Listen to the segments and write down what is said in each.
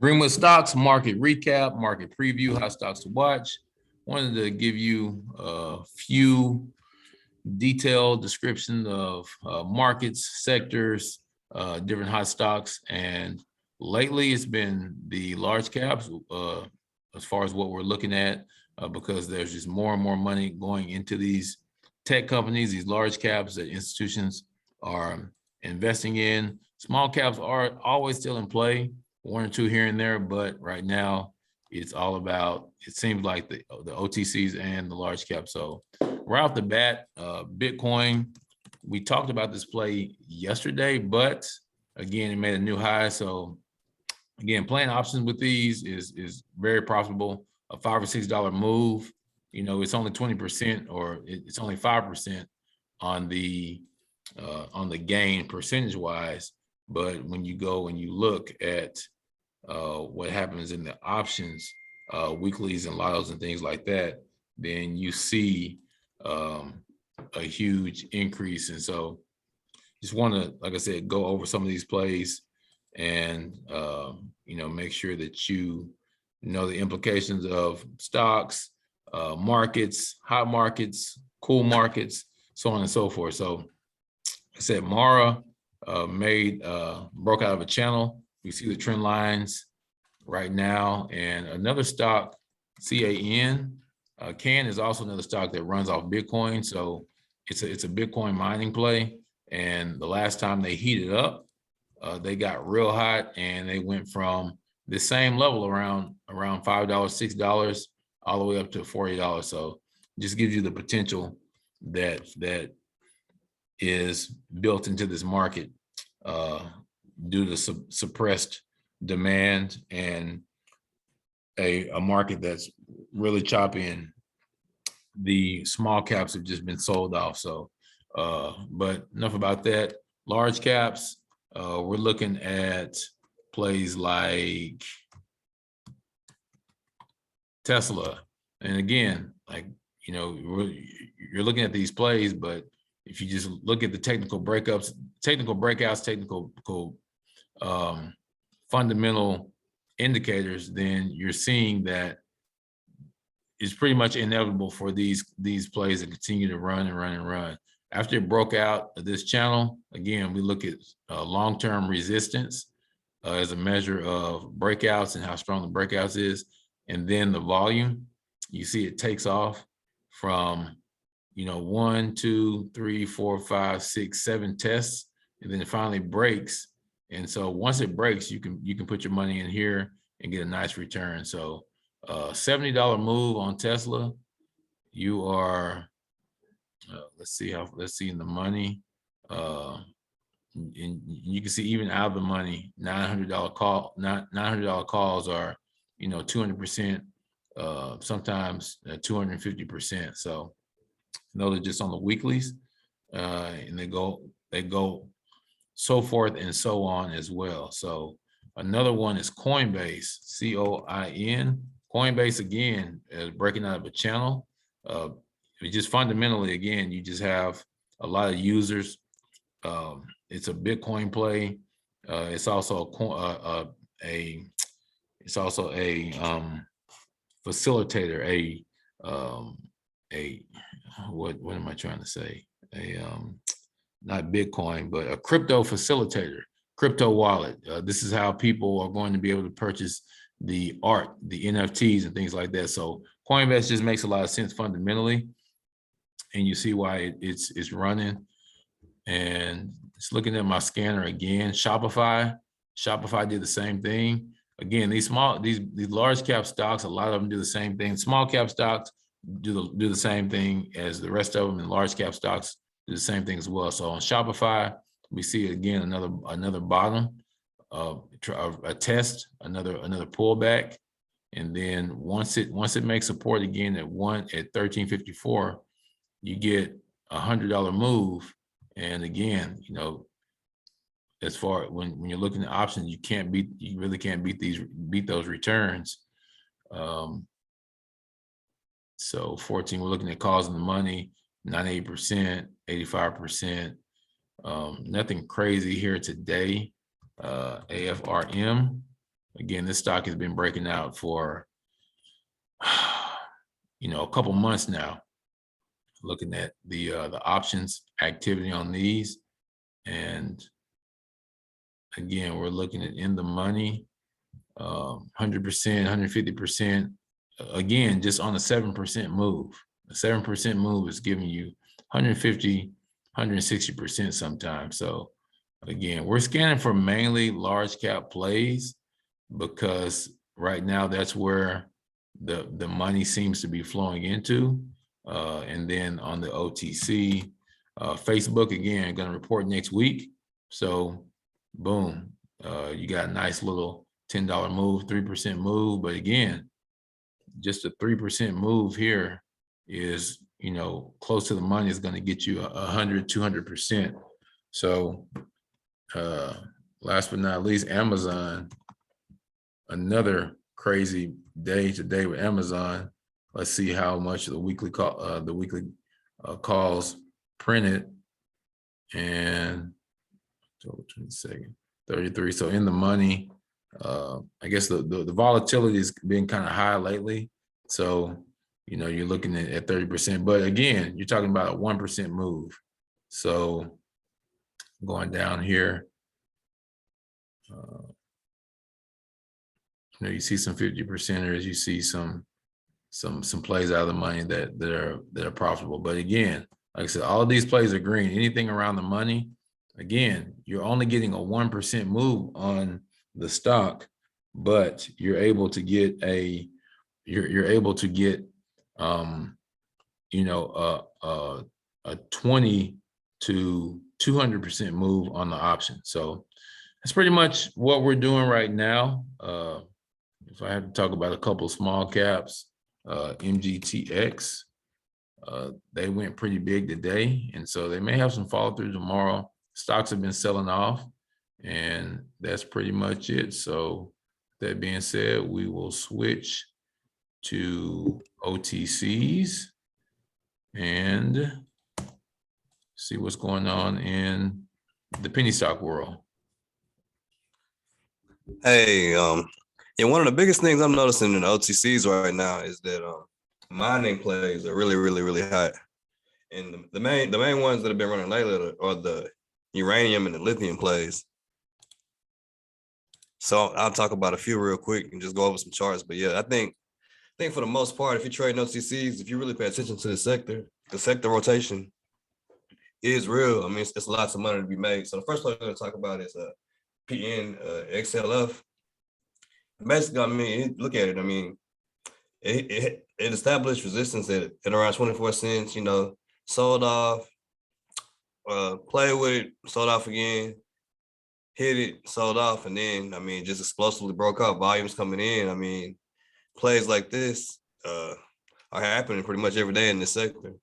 Greenwood Stocks market recap, market preview, hot stocks to watch. Wanted to give you a few detailed description of markets, sectors, different hot stocks. And lately it's been the large caps as far as what we're looking at, because there's just more and more money going into these tech companies, these large caps that institutions are investing in. Small caps are always still in play, one or two here and there, but right now it's all about, it seems like the OTCs and the large cap. So right off the bat, Bitcoin, we talked about this play yesterday, but again, it made a new high. So again, playing options with these is very profitable. A $5 or $6 move, it's only 20%, or it's only 5% on the gain percentage wise. But when you go and you look at what happens in the options, weeklies and lotos and things like that, then you see a huge increase. And so just want to, like I said, go over some of these plays and make sure that you know the implications of stocks, markets, hot markets, cool markets, so on and so forth. So I said Mara broke out of a channel. You see the trend lines right now. And another stock, CAN, CAN is also another stock that runs off Bitcoin. So it's a Bitcoin mining play. And the last time they heated up, they got real hot, and they went from the same level around $5, $6, all the way up to $40. So just gives you the potential that is built into this market due to suppressed demand and a market that's really choppy, and the small caps have just been sold off. So, but enough about that. Large caps, we're looking at plays like Tesla. And again, you're looking at these plays, but if you just look at the technical breakouts, fundamental indicators, then you're seeing that it's pretty much inevitable for these plays to continue to run and run and run. After it broke out of this channel, again, we look at long-term resistance as a measure of breakouts and how strong the breakouts is. And then the volume, you see it takes off from 1, 2, 3, 4, 5, 6, 7 tests, and then it finally breaks. And so once it breaks, you can put your money in here and get a nice return. So $70 move on Tesla, you are let's see in the money, and you can see even out of the money, $900 calls are 200%, sometimes 250%. So those are just on the weeklies, and they go so forth and so on as well. So another one is Coinbase, COIN. Coinbase, again, is breaking out of a channel. It just fundamentally, again, you just have a lot of users. It's a Bitcoin play. It's also a facilitator, what am I trying to say? Not Bitcoin, but a crypto facilitator, crypto wallet. This is how people are going to be able to purchase the art, the NFTs and things like that. So Coinbase just makes a lot of sense fundamentally, and you see why it's running. And it's looking at my scanner again. Shopify did the same thing. Again, these large cap stocks, a lot of them do the same thing. Small cap stocks do the same thing as the rest of them, and large cap stocks do the same thing as well. So on Shopify, we see again another bottom, a test, another pullback, and then once it makes support again at 1354, you get $100 move. And again, as far when you're looking at options, you really can't beat those returns. So 14, we're looking at calls in the money, 98%, 85%. Nothing crazy here today. AFRM, Again, this stock has been breaking out for, a couple months now. Looking at the options activity on these, and again, we're looking at in the money, 100%, 150%. Again, just on a 7% move. A 7% move is giving you 150, 160% sometimes. So again, we're scanning for mainly large cap plays because right now that's where the money seems to be flowing into. And then on the OTC, Facebook, again, going to report next week. So boom, you got a nice little $10 move, 3% move. But again, just a 3% move here is, close to the money is going to get you 100, 200%. So last but not least, Amazon, another crazy day today with Amazon. Let's see how much the weekly calls printed, and October 22nd, 33. So in the money. I guess the volatility has been kind of high lately. So, you're looking at 30%. But again, you're talking about a 1% move. So going down here, you see some 50%ers, you see some plays out of the money that are profitable. But again, like I said, all of these plays are green. Anything around the money, again, you're only getting a 1% move on the stock, but you're able to get a 20 to 200% move on the option. So that's pretty much what we're doing right now. If I have to talk about a couple of small caps, MGTX, they went pretty big today, and so they may have some follow through tomorrow. Stocks have been selling off, and that's pretty much it. So that being said, we will switch to OTCs and see what's going on in the penny stock world. Hey, one of the biggest things I'm noticing in the OTCs right now is that mining plays are really, really, really hot. And the main ones that have been running lately are the uranium and the lithium plays. So I'll talk about a few real quick and just go over some charts. But yeah, I think for the most part, if you trade OTCs, if you really pay attention to the sector rotation is real. I mean, it's lots of money to be made. So the first one I'm going to talk about is PN XLF. Basically, I mean, look at it. I mean, it established resistance at around 24 cents, sold off, played with it, sold off again, hit it, sold off, and then, I mean, just explosively broke up, volumes coming in. I mean, plays like this are happening pretty much every day in this sector.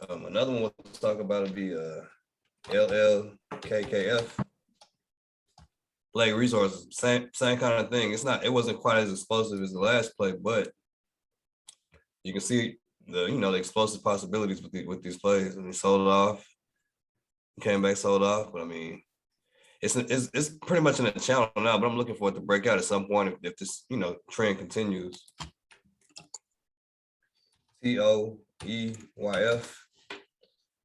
Another one we'll talk about would be LLKKF. Lake Resources, same kind of thing. It wasn't quite as explosive as the last play, but you can see the explosive possibilities with these plays. And he sold it off, came back, sold off. But I mean, it's pretty much in a channel now. But I'm looking for it to break out at some point if this trend continues. TOEYF,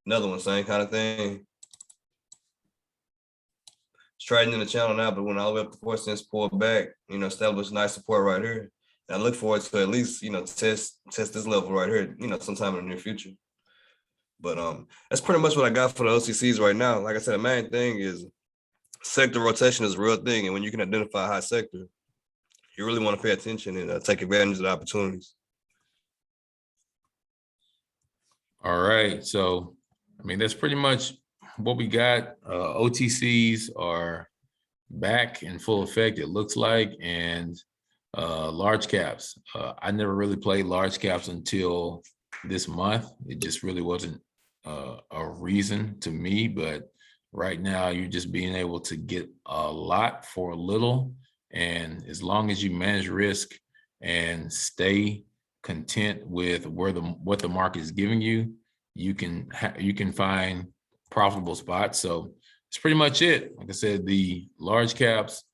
another one, same kind of thing. Trading in the channel now, but went all the way up to 4 cents, pulled back, established nice support right here. And I look forward to at least, test this level right here, sometime in the near future. But that's pretty much what I got for the OCCs right now. Like I said, the main thing is sector rotation is a real thing. And when you can identify a high sector, you really want to pay attention and take advantage of the opportunities. All right. So, I mean, that's pretty much what we got. OTCs are back in full effect, it looks like, and large caps. I never really played large caps until this month. It just really wasn't a reason to me, but right now you're just being able to get a lot for a little, and as long as you manage risk and stay content with what the market is giving you, you can find profitable spots. So it's pretty much it. Like I said, the large caps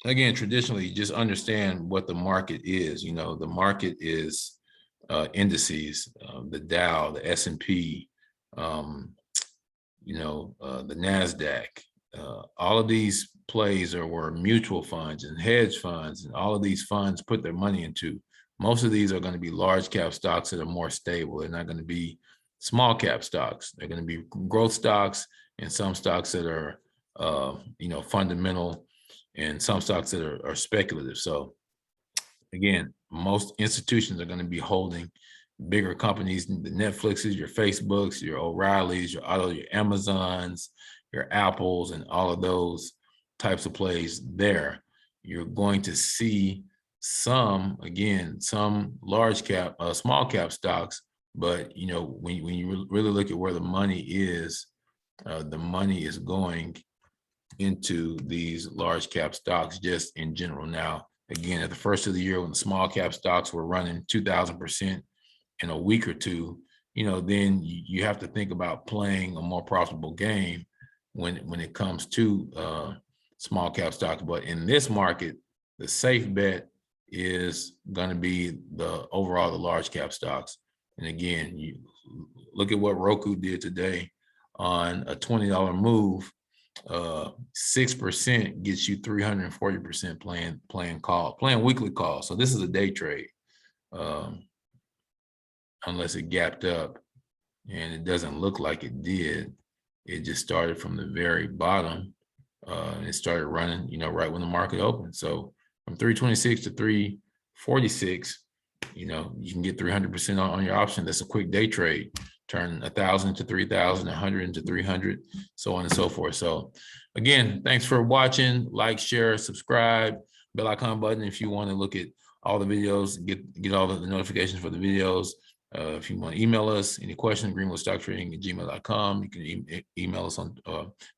again, traditionally, just understand what the market is. You know, the market is indices, the Dow, the S&P, the NASDAQ. All of these plays are where mutual funds and hedge funds and all of these funds put their money into. Most of these are going to be large cap stocks that are more stable. They're not going to be small cap stocks. They're going to be growth stocks and some stocks that are, fundamental, and some stocks that are speculative. So again, most institutions are going to be holding bigger companies, the Netflixes, your Facebooks, your O'Reillys, your Amazons, your Apples, and all of those types of plays there. You're going to see some large cap, small cap stocks, but when you really look at where the money is going into these large cap stocks just in general. Now, again, at the first of the year when the small cap stocks were running 2,000% in a week or two, then you have to think about playing a more profitable game when it comes to small cap stocks. But in this market, the safe bet is going to be the large cap stocks. And again, you look at what Roku did today on a $20 move. 6% gets you 340% playing weekly calls. So this is a day trade, unless it gapped up, and it doesn't look like it did. It just started from the very bottom, and it started running, right when the market opened. So from 326 to 346, you can get 300% on your option. That's a quick day trade. Turn 1,000 to 3,000, 100 to 300, so on and so forth. So again, thanks for watching. Like, share, subscribe, bell icon button if you want to look at all the videos, get all the notifications for the videos. If you want to email us, any questions, greenwoodstocktrading@gmail.com. You can email us on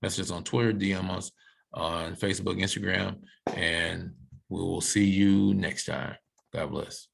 message us on Twitter, DM us on Facebook, Instagram, and we will see you next time. God bless.